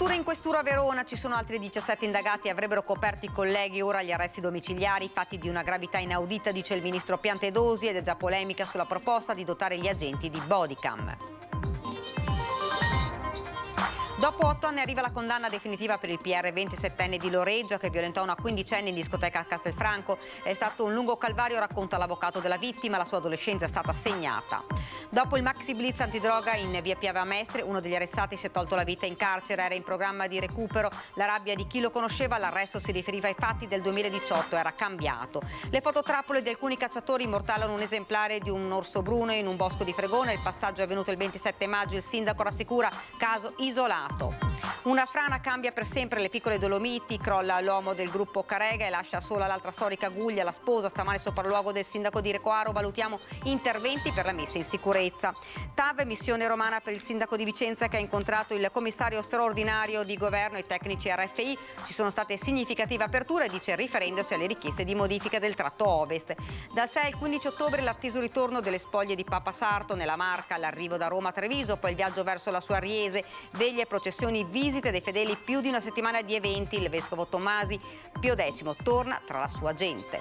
Chiusura in questura a Verona, ci sono altri 17 indagati, avrebbero coperto i colleghi, ora gli arresti domiciliari, fatti di una gravità inaudita, dice il ministro Piantedosi, ed è già polemica sulla proposta di dotare gli agenti di bodycam. Dopo 8 anni arriva la condanna definitiva per il PR 27enne di Loreggia che violentò una quindicenne in discoteca a Castelfranco. È stato un lungo calvario, racconta l'avvocato della vittima, la sua adolescenza è stata segnata. Dopo il maxi blitz antidroga in via Piave a Mestre, uno degli arrestati si è tolto la vita in carcere, era in programma di recupero. La rabbia di chi lo conosceva, l'arresto si riferiva ai fatti del 2018, era cambiato. Le fototrappole di alcuni cacciatori immortalano un esemplare di un orso bruno in un bosco di Fregone. Il passaggio è avvenuto il 27 maggio, il sindaco rassicura caso isolato. Una frana cambia per sempre le piccole Dolomiti, crolla l'uomo del gruppo Carega e lascia sola l'altra storica Guglia, la sposa, stamane sopralluogo del sindaco di Recoaro, valutiamo interventi per la messa in sicurezza. TAV, missione romana per il sindaco di Vicenza che ha incontrato il commissario straordinario di governo e i tecnici RFI, ci sono state significative aperture, dice riferendosi alle richieste di modifica del tratto ovest. Dal 6 al 15 ottobre l'atteso ritorno delle spoglie di Papa Sarto nella Marca, l'arrivo da Roma a Treviso, poi il viaggio verso la sua Riese, veglie, processioni, visite dei fedeli, più di una settimana di eventi. Il vescovo Tommasi Pio X torna tra la sua gente.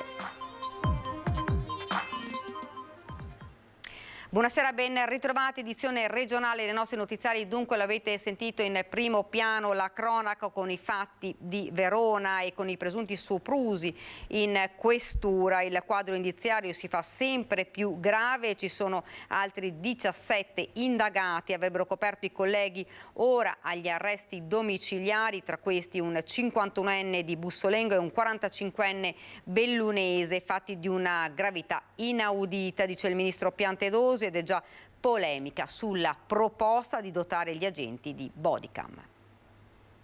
Buonasera, ben ritrovati, edizione regionale dei nostri notiziari. Dunque l'avete sentito in primo piano la cronaca con i fatti di Verona e con i presunti soprusi in questura. Il quadro indiziario si fa sempre più grave, ci sono altri 17 indagati, avrebbero coperto i colleghi ora agli arresti domiciliari, tra questi un 51enne di Bussolengo e un 45enne bellunese, fatti di una gravità inaudita, dice il ministro Piantedosi, ed è già polemica sulla proposta di dotare gli agenti di bodycam.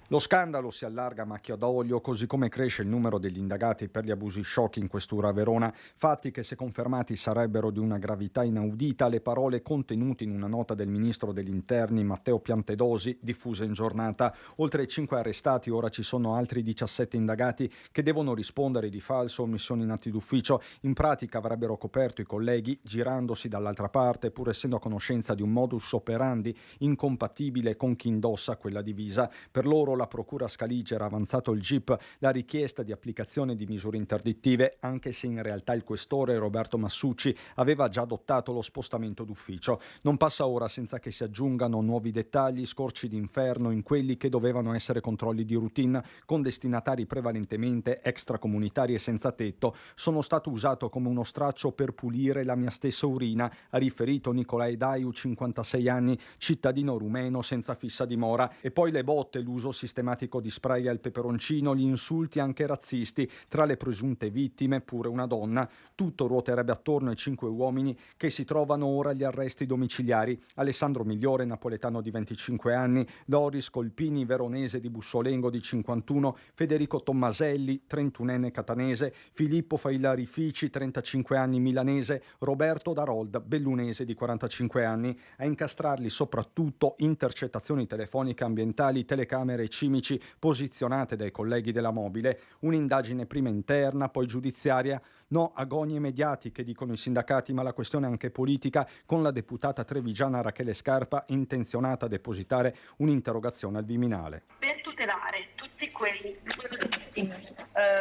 Lo scandalo si allarga a macchia d'olio, così come cresce il numero degli indagati per gli abusi sciocchi in questura a Verona, fatti che se confermati sarebbero di una gravità inaudita. Le parole contenute in una nota del ministro degli interni Matteo Piantedosi diffuse in giornata. Oltre ai 5 arrestati ora ci sono altri 17 indagati che devono rispondere di falso o omissione in atti d'ufficio. In pratica avrebbero coperto i colleghi girandosi dall'altra parte pur essendo a conoscenza di un modus operandi incompatibile con chi indossa quella divisa. Per loro la procura scaligera ha avanzato il GIP la richiesta di applicazione di misure interdittive, anche se in realtà il questore Roberto Massucci aveva già adottato lo spostamento d'ufficio. Non passa ora senza che si aggiungano nuovi dettagli, scorci d'inferno in quelli che dovevano essere controlli di routine con destinatari prevalentemente extracomunitari e senza tetto. Sono stato usato come uno straccio per pulire la mia stessa urina, ha riferito Nicolae Daiu, 56 anni, cittadino rumeno senza fissa dimora. E poi le botte, l'uso sistematico di spray al peperoncino, gli insulti anche razzisti, tra le presunte vittime pure una donna. Tutto ruoterebbe attorno ai 5 uomini che si trovano ora agli arresti domiciliari: Alessandro Migliore, napoletano di 25 anni, Loris Colpini, veronese di Bussolengo di 51, Federico Tommaselli, 31enne catanese, Filippo Failarifici, 35 anni, milanese, Roberto Darold, bellunese di 45 anni. A incastrarli soprattutto intercettazioni telefoniche ambientali, telecamere e cimici posizionate dai colleghi della Mobile. Un'indagine prima interna, poi giudiziaria. No agonie mediatiche, dicono i sindacati, ma la questione è anche politica, con la deputata trevigiana Rachele Scarpa intenzionata a depositare un'interrogazione al Viminale. Per tutelare tutti quegli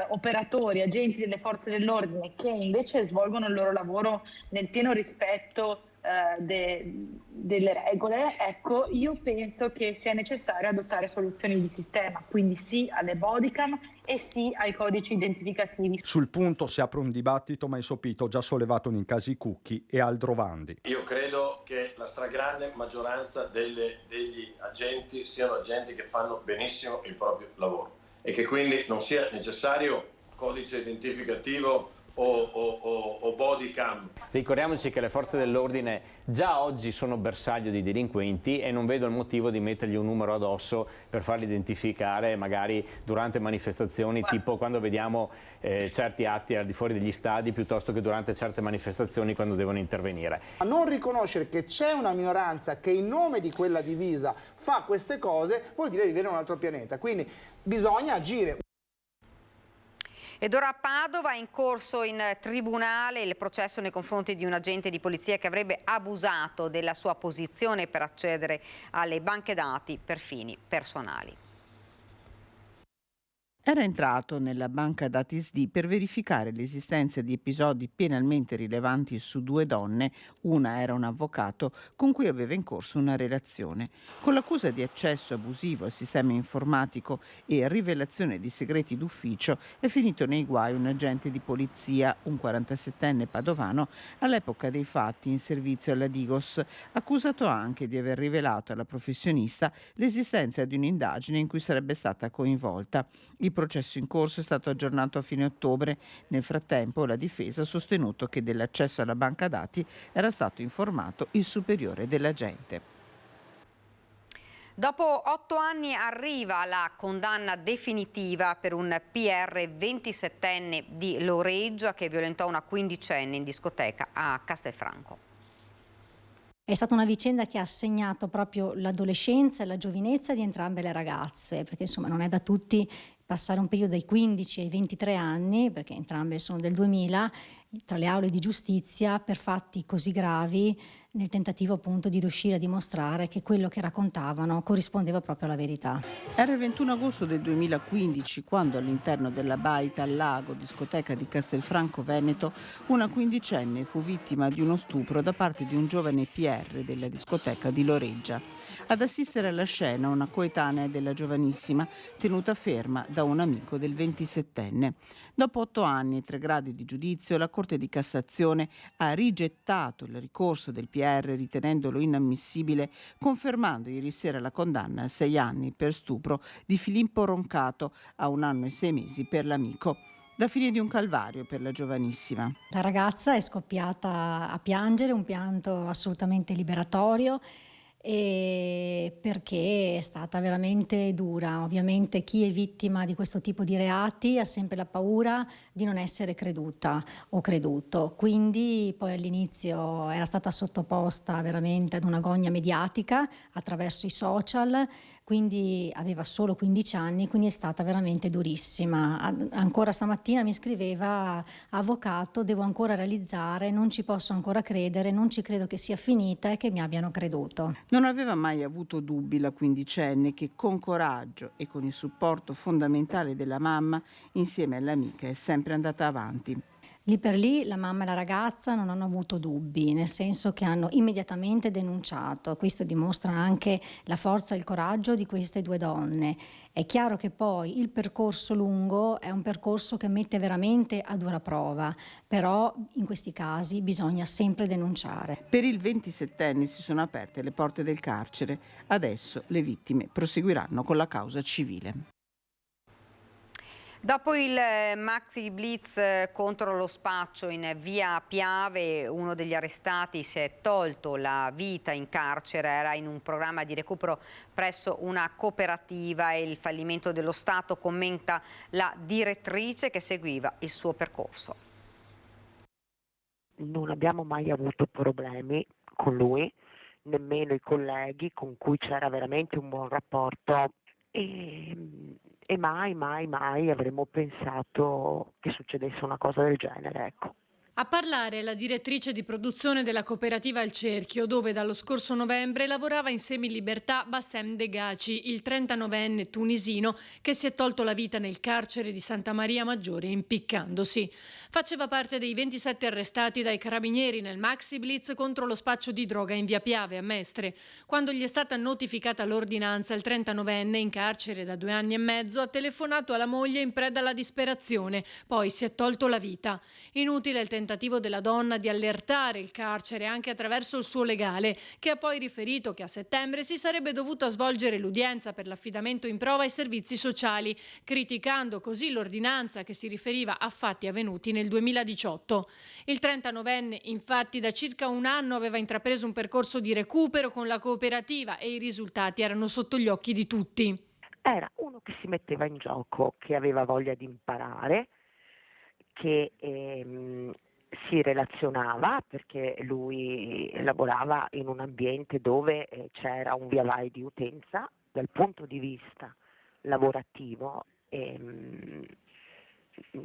operatori, agenti delle forze dell'ordine che invece svolgono il loro lavoro nel pieno rispetto delle regole, ecco, io penso che sia necessario adottare soluzioni di sistema, quindi sì alle bodycam e sì ai codici identificativi. Sul punto si apre un dibattito mai sopito, già sollevato nei casi Cucchi e Aldrovandi. Io credo che la stragrande maggioranza degli agenti siano agenti che fanno benissimo il proprio lavoro e che quindi non sia necessario codice identificativo o bodycam. Ricordiamoci che le forze dell'ordine già oggi sono bersaglio di delinquenti e non vedo il motivo di mettergli un numero addosso per farli identificare magari durante manifestazioni, tipo quando vediamo certi atti al di fuori degli stadi, piuttosto che durante certe manifestazioni quando devono intervenire. A non riconoscere che c'è una minoranza che in nome di quella divisa fa queste cose vuol dire vivere in un altro pianeta, quindi bisogna agire. Ed ora a Padova è in corso in tribunale il processo nei confronti di un agente di polizia che avrebbe abusato della sua posizione per accedere alle banche dati per fini personali. Era entrato nella banca dati SD per verificare l'esistenza di episodi penalmente rilevanti su 2 donne, una era un avvocato, con cui aveva in corso una relazione. Con l'accusa di accesso abusivo al sistema informatico e rivelazione di segreti d'ufficio è finito nei guai un agente di polizia, un 47enne padovano, all'epoca dei fatti in servizio alla Digos, accusato anche di aver rivelato alla professionista l'esistenza di un'indagine in cui sarebbe stata coinvolta. Il processo in corso è stato aggiornato a fine ottobre. Nel frattempo la difesa ha sostenuto che dell'accesso alla banca dati era stato informato il superiore dell'agente. Dopo 8 anni arriva la condanna definitiva per un PR 27enne di Loreggia che violentò una quindicenne in discoteca a Castelfranco. È stata una vicenda che ha segnato proprio l'adolescenza e la giovinezza di entrambe le ragazze, perché insomma non è da tutti passare un periodo dai 15 ai 23 anni, perché entrambe sono del 2000, tra le aule di giustizia per fatti così gravi, nel tentativo appunto di riuscire a dimostrare che quello che raccontavano corrispondeva proprio alla verità. Era il 21 agosto del 2015 quando all'interno della Baita al Lago, discoteca di Castelfranco Veneto, una quindicenne fu vittima di uno stupro da parte di un giovane PR della discoteca di Loreggia. Ad assistere alla scena una coetanea della giovanissima, tenuta ferma da un amico del 27enne. Dopo 8 anni e 3 gradi di giudizio, la Corte di Cassazione ha rigettato il ricorso del PR ritenendolo inammissibile, confermando ieri sera la condanna a 6 anni per stupro di Filippo Roncato, a 1 anno e 6 mesi per l'amico. La fine di un calvario per la giovanissima. La ragazza è scoppiata a piangere, un pianto assolutamente liberatorio, e perché è stata veramente dura. Ovviamente chi è vittima di questo tipo di reati ha sempre la paura di non essere creduta o creduto, quindi poi all'inizio era stata sottoposta veramente ad una gogna mediatica attraverso i social, quindi aveva solo 15 anni, quindi è stata veramente durissima. Ancora stamattina mi scriveva: avvocato, devo ancora realizzare, non ci posso ancora credere, non ci credo che sia finita e che mi abbiano creduto. Non aveva mai avuto dubbi la quindicenne che con coraggio e con il supporto fondamentale della mamma insieme all'amica è sempre andata avanti. Lì per lì la mamma e la ragazza non hanno avuto dubbi, nel senso che hanno immediatamente denunciato. Questo dimostra anche la forza e il coraggio di queste 2 donne. È chiaro che poi il percorso lungo è un percorso che mette veramente a dura prova, però in questi casi bisogna sempre denunciare. Per il 27enne si sono aperte le porte del carcere. Adesso le vittime proseguiranno con la causa civile. Dopo il maxi blitz contro lo spaccio in via Piave, uno degli arrestati si è tolto la vita in carcere, era in un programma di recupero presso una cooperativa e il fallimento dello Stato, commenta la direttrice che seguiva il suo percorso. Non abbiamo mai avuto problemi con lui, nemmeno i colleghi con cui c'era veramente un buon rapporto e mai avremmo pensato che succedesse una cosa del genere, ecco. A parlare la direttrice di produzione della cooperativa Il Cerchio, dove dallo scorso novembre lavorava in semilibertà Bassem Degaci, il 39enne tunisino che si è tolto la vita nel carcere di Santa Maria Maggiore impiccandosi. Faceva parte dei 27 arrestati dai carabinieri nel maxi blitz contro lo spaccio di droga in via Piave a Mestre. Quando gli è stata notificata l'ordinanza, il 39enne, in carcere da 2 anni e mezzo, ha telefonato alla moglie in preda alla disperazione, poi si è tolto la vita. Inutile il tentativo della donna di allertare il carcere anche attraverso il suo legale, che ha poi riferito che a settembre si sarebbe dovuta svolgere l'udienza per l'affidamento in prova ai servizi sociali, criticando così l'ordinanza che si riferiva a fatti avvenuti nel 2018. Il 39enne, infatti, da circa 1 anno aveva intrapreso un percorso di recupero con la cooperativa e i risultati erano sotto gli occhi di tutti. Era uno che si metteva in gioco, che aveva voglia di imparare, che si relazionava, perché lui lavorava in un ambiente dove c'era un via vai di utenza. Dal punto di vista lavorativo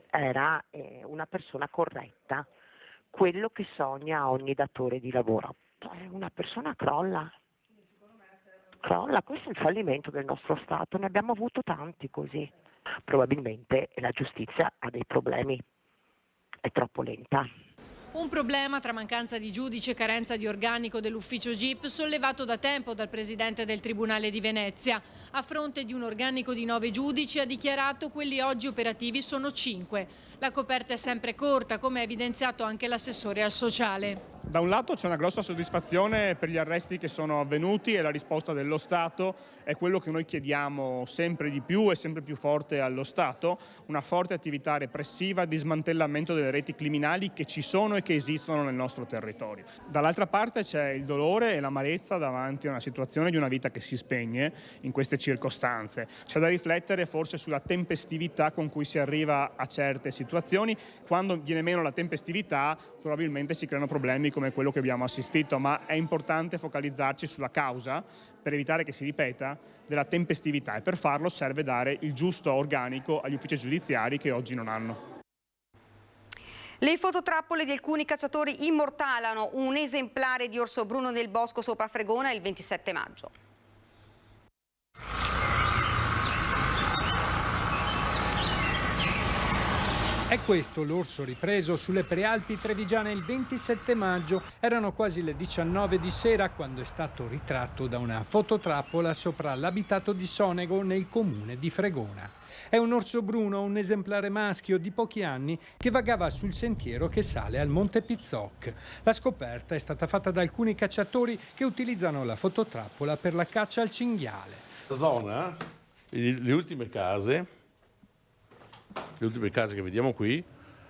era una persona corretta, quello che sogna ogni datore di lavoro. Una persona crolla, questo è il fallimento del nostro Stato, ne abbiamo avuto tanti così. Probabilmente la giustizia ha dei problemi, è troppo lenta. Un problema tra mancanza di giudici e carenza di organico dell'ufficio GIP sollevato da tempo dal presidente del Tribunale di Venezia. A fronte di un organico di 9 giudici ha dichiarato quelli oggi operativi sono 5. La coperta è sempre corta, come ha evidenziato anche l'assessore al sociale. Da un lato c'è una grossa soddisfazione per gli arresti che sono avvenuti e la risposta dello Stato è quello che noi chiediamo sempre di più e sempre più forte allo Stato, una forte attività repressiva di smantellamento delle reti criminali che ci sono e che esistono nel nostro territorio. Dall'altra parte c'è il dolore e l'amarezza davanti a una situazione di una vita che si spegne in queste circostanze. C'è da riflettere forse sulla tempestività con cui si arriva a certe situazioni. Quando viene meno la tempestività probabilmente si creano problemi come quello che abbiamo assistito, ma è importante focalizzarci sulla causa per evitare che si ripeta della tempestività e per farlo serve dare il giusto organico agli uffici giudiziari che oggi non hanno. Le fototrappole di alcuni cacciatori immortalano un esemplare di orso bruno nel bosco sopra Fregona il 27 maggio. È questo l'orso ripreso sulle prealpi trevigiane il 27 maggio. Erano quasi le 19 di sera quando è stato ritratto da una fototrappola sopra l'abitato di Sonego nel comune di Fregona. È un orso bruno, un esemplare maschio di pochi anni che vagava sul sentiero che sale al Monte Pizzoc. La scoperta è stata fatta da alcuni cacciatori che utilizzano la fototrappola per la caccia al cinghiale. La zona, le ultime case che vediamo qui,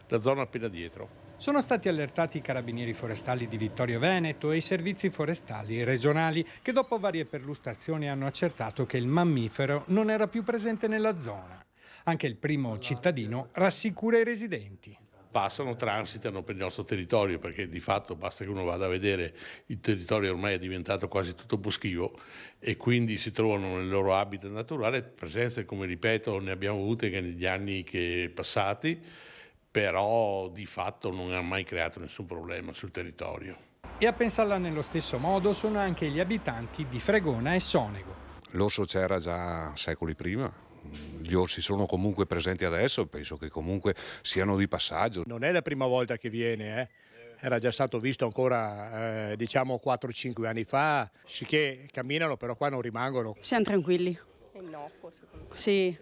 la zona appena dietro. Sono stati allertati i carabinieri forestali di Vittorio Veneto e i servizi forestali regionali che dopo varie perlustrazioni hanno accertato che il mammifero non era più presente nella zona. Anche il primo cittadino rassicura i residenti. Transitano per il nostro territorio perché di fatto basta che uno vada a vedere il territorio ormai è diventato quasi tutto boschivo e quindi si trovano nel loro habitat naturale, presenze come ripeto ne abbiamo avute anche negli anni passati, però di fatto non ha mai creato nessun problema sul territorio. E a pensarla nello stesso modo sono anche gli abitanti di Fregona e Sonego. L'orso c'era già secoli prima. Gli orsi sono comunque presenti adesso, penso che comunque siano di passaggio. Non è la prima volta che viene, era già stato visto ancora diciamo 4-5 anni fa, sì che camminano però qua non rimangono. Siamo tranquilli. È innocuo secondo me. Sì,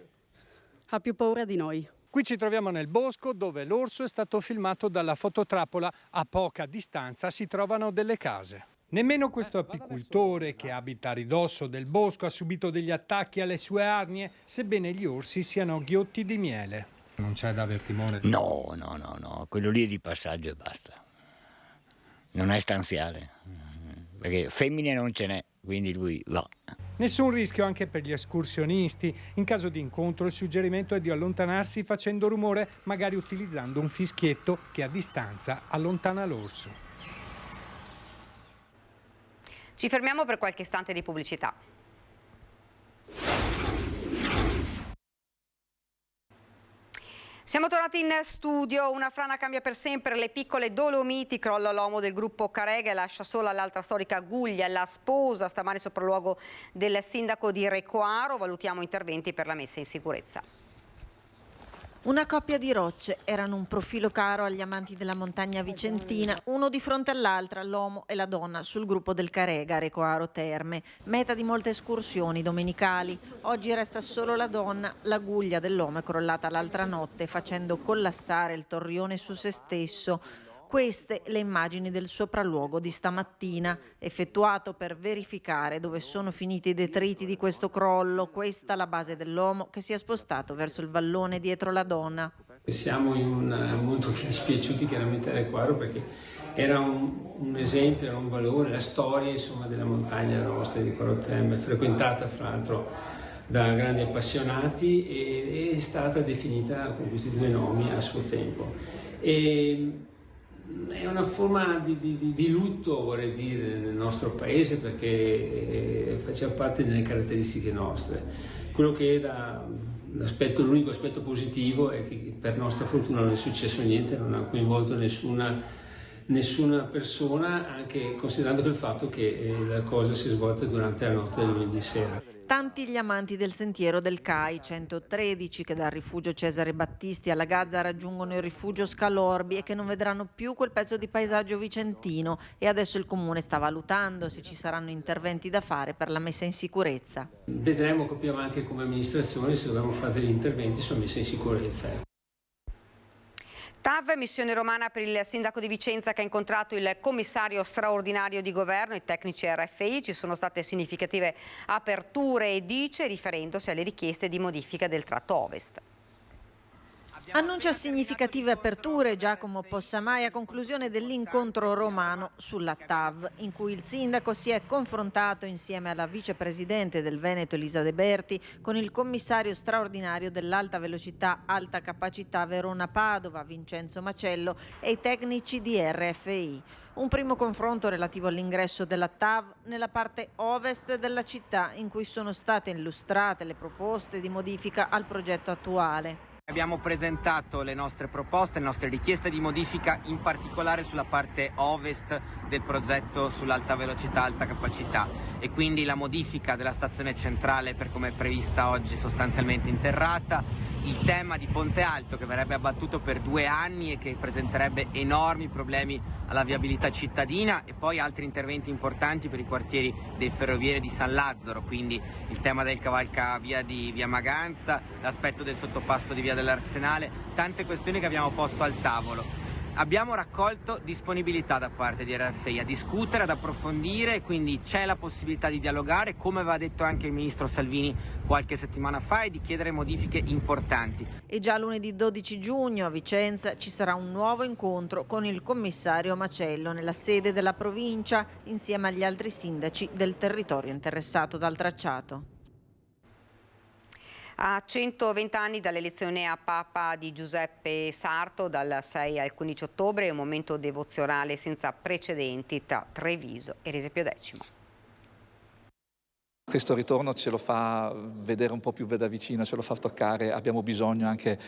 ha più paura di noi. Qui ci troviamo nel bosco dove l'orso è stato filmato dalla fototrappola. A poca distanza si trovano delle case. Nemmeno questo apicoltore che abita a ridosso del bosco ha subito degli attacchi alle sue arnie, sebbene gli orsi siano ghiotti di miele. Non c'è da aver timore? No, quello lì è di passaggio e basta. Non è stanziale, perché femmine non ce n'è, quindi lui va. Nessun rischio anche per gli escursionisti. In caso di incontro il suggerimento è di allontanarsi facendo rumore, magari utilizzando un fischietto che a distanza allontana l'orso. Ci fermiamo per qualche istante di pubblicità. Siamo tornati in studio, una frana cambia per sempre le piccole Dolomiti, crolla l'uomo del gruppo Carega e lascia sola l'altra storica Guglia, la sposa, stamane sopralluogo del sindaco di Recoaro, valutiamo interventi per la messa in sicurezza. Una coppia di rocce erano un profilo caro agli amanti della montagna vicentina, uno di fronte all'altra, l'uomo e la donna sul gruppo del Carega, Recoaro Terme, meta di molte escursioni domenicali. Oggi resta solo la donna, la Guglia dell'uomo è crollata l'altra notte facendo collassare il torrione su se stesso. Queste le immagini del sopralluogo di stamattina, effettuato per verificare dove sono finiti i detriti di questo crollo. Questa la base dell'uomo che si è spostato verso il vallone dietro la donna. Siamo molto dispiaciuti chiaramente a Recoaro perché era un esempio, era un valore, la storia insomma, della montagna nostra di Recoaro Terme, frequentata fra l'altro da grandi appassionati e è stata definita con questi due nomi a suo tempo. È una forma di lutto, vorrei dire, nel nostro paese perché faceva parte delle caratteristiche nostre. Quello che è l'unico aspetto positivo è che per nostra fortuna non è successo niente, non ha coinvolto nessuna persona, anche considerando il fatto che la cosa si è svolta durante la notte del lunedì sera. Tanti gli amanti del sentiero del CAI 113 che dal rifugio Cesare Battisti alla Gazza raggiungono il rifugio Scalorbi e che non vedranno più quel pezzo di paesaggio vicentino, e adesso il comune sta valutando se ci saranno interventi da fare per la messa in sicurezza. Vedremo più avanti come amministrazione se dobbiamo fare degli interventi sulla messa in sicurezza. TAV, missione romana per il sindaco di Vicenza che ha incontrato il commissario straordinario di governo e i tecnici RFI. Ci sono state significative aperture e dice, riferendosi alle richieste di modifica del tratto ovest. Annuncia significative aperture Giacomo Possamai a conclusione dell'incontro romano sulla TAV, in cui il sindaco si è confrontato insieme alla vicepresidente del Veneto Elisa De Berti con il commissario straordinario dell'alta velocità alta capacità Verona-Padova Vincenzo Macello e i tecnici di RFI. Un primo confronto relativo all'ingresso della TAV nella parte ovest della città, in cui sono state illustrate le proposte di modifica al progetto attuale. Abbiamo presentato le nostre proposte, le nostre richieste di modifica, in particolare sulla parte ovest del progetto sull'alta velocità, alta capacità, e quindi la modifica della stazione centrale per come è prevista oggi sostanzialmente interrata, il tema di Ponte Alto che verrebbe abbattuto per 2 anni e che presenterebbe enormi problemi alla viabilità cittadina, e poi altri interventi importanti per i quartieri dei ferrovieri di San Lazzaro, quindi il tema del cavalcavia di via Maganza, l'aspetto del sottopasso di via dell'Arsenale, tante questioni che abbiamo posto al tavolo. Abbiamo raccolto disponibilità da parte di RFI a discutere, ad approfondire, quindi c'è la possibilità di dialogare, come aveva detto anche il ministro Salvini qualche settimana fa, e di chiedere modifiche importanti. E già lunedì 12 giugno a Vicenza ci sarà un nuovo incontro con il commissario Macello nella sede della provincia, insieme agli altri sindaci del territorio interessato dal tracciato. A 120 anni dall'elezione a Papa di Giuseppe Sarto, dal 6 al 15 ottobre, è un momento devozionale senza precedenti tra Treviso e Resepio X. Questo ritorno ce lo fa vedere un po' più da vicino, ce lo fa toccare, abbiamo bisogno anche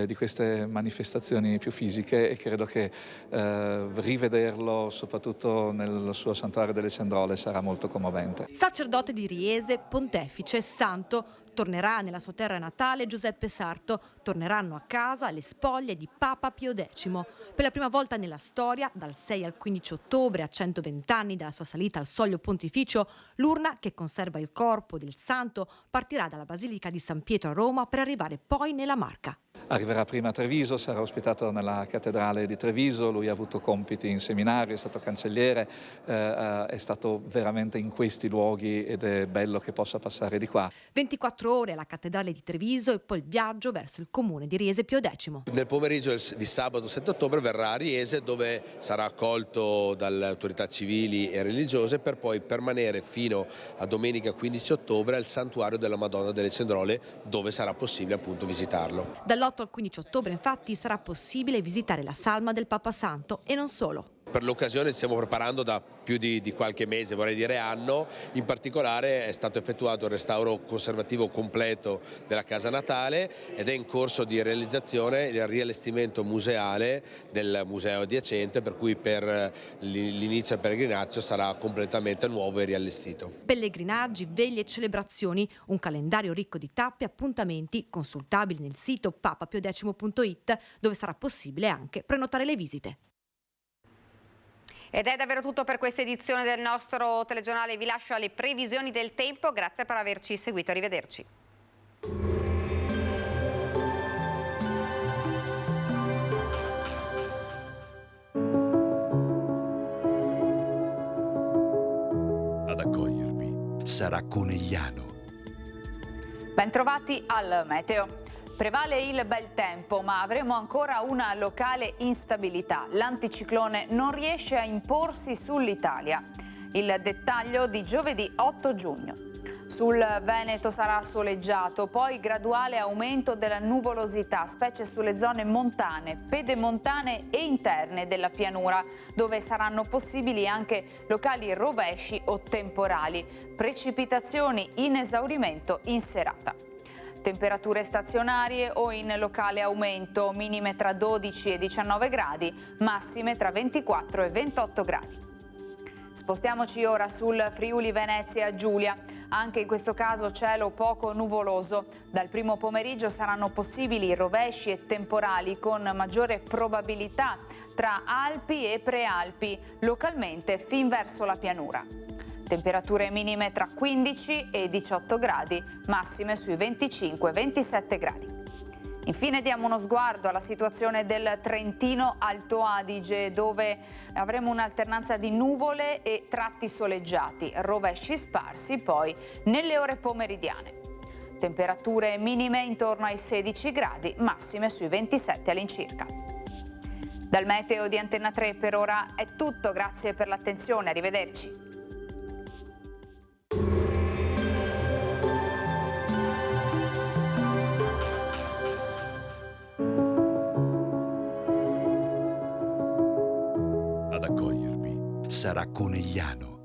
di queste manifestazioni più fisiche, e credo che rivederlo soprattutto nel suo santuario delle Cendrole sarà molto commovente. Sacerdote di Riese, pontefice, santo, tornerà nella sua terra natale Giuseppe Sarto, torneranno a casa le spoglie di Papa Pio X. Per la prima volta nella storia, dal 6 al 15 ottobre, a 120 anni dalla sua salita al soglio pontificio, l'urna che conserva il corpo del santo partirà dalla Basilica di San Pietro a Roma per arrivare poi nella Marca. Arriverà prima a Treviso, sarà ospitato nella cattedrale di Treviso, lui ha avuto compiti in seminario, è stato cancelliere, è stato veramente in questi luoghi ed è bello che possa passare di qua. 24 ore alla cattedrale di Treviso e poi il viaggio verso il comune di Riese Pio X. Nel pomeriggio di sabato 7 ottobre verrà a Riese, dove sarà accolto dalle autorità civili e religiose, per poi permanere fino a domenica 15 ottobre al santuario della Madonna delle Cendrole, dove sarà possibile appunto visitarlo. Dall'8 al 15 ottobre infatti sarà possibile visitare la salma del Papa Santo, e non solo. Per l'occasione ci stiamo preparando da più di qualche mese, vorrei dire anno. In particolare è stato effettuato il restauro conservativo completo della casa natale ed è in corso di realizzazione il riallestimento museale del museo adiacente, per cui per l'inizio del pellegrinaggio sarà completamente nuovo e riallestito. Pellegrinaggi, veglie e celebrazioni, un calendario ricco di tappe e appuntamenti consultabili nel sito papapiodecimo.it, dove sarà possibile anche prenotare le visite. Ed è davvero tutto per questa edizione del nostro telegiornale. Vi lascio alle previsioni del tempo. Grazie per averci seguito. Arrivederci. Ad accogliervi sarà Conegliano. Bentrovati al meteo. Prevale il bel tempo, ma avremo ancora una locale instabilità. L'anticiclone non riesce a imporsi sull'Italia. Il dettaglio di giovedì 8 giugno. Sul Veneto sarà soleggiato, poi graduale aumento della nuvolosità, specie sulle zone montane, pedemontane e interne della pianura, dove saranno possibili anche locali rovesci o temporali. Precipitazioni in esaurimento in serata. Temperature stazionarie o in locale aumento, minime tra 12 e 19 gradi, massime tra 24 e 28 gradi. Spostiamoci ora sul Friuli Venezia Giulia. anche in questo caso cielo poco nuvoloso. Dal primo pomeriggio saranno possibili rovesci e temporali con maggiore probabilità tra Alpi e Prealpi, localmente fin verso la pianura. Temperature minime tra 15 e 18 gradi, massime sui 25-27 gradi. Infine diamo uno sguardo alla situazione del Trentino Alto Adige, dove avremo un'alternanza di nuvole e tratti soleggiati, rovesci sparsi poi nelle ore pomeridiane. Temperature minime intorno ai 16 gradi, massime sui 27 all'incirca. Dal meteo di Antenna 3 per ora è tutto, grazie per l'attenzione, arrivederci. Ad accogliervi sarà Conegliano,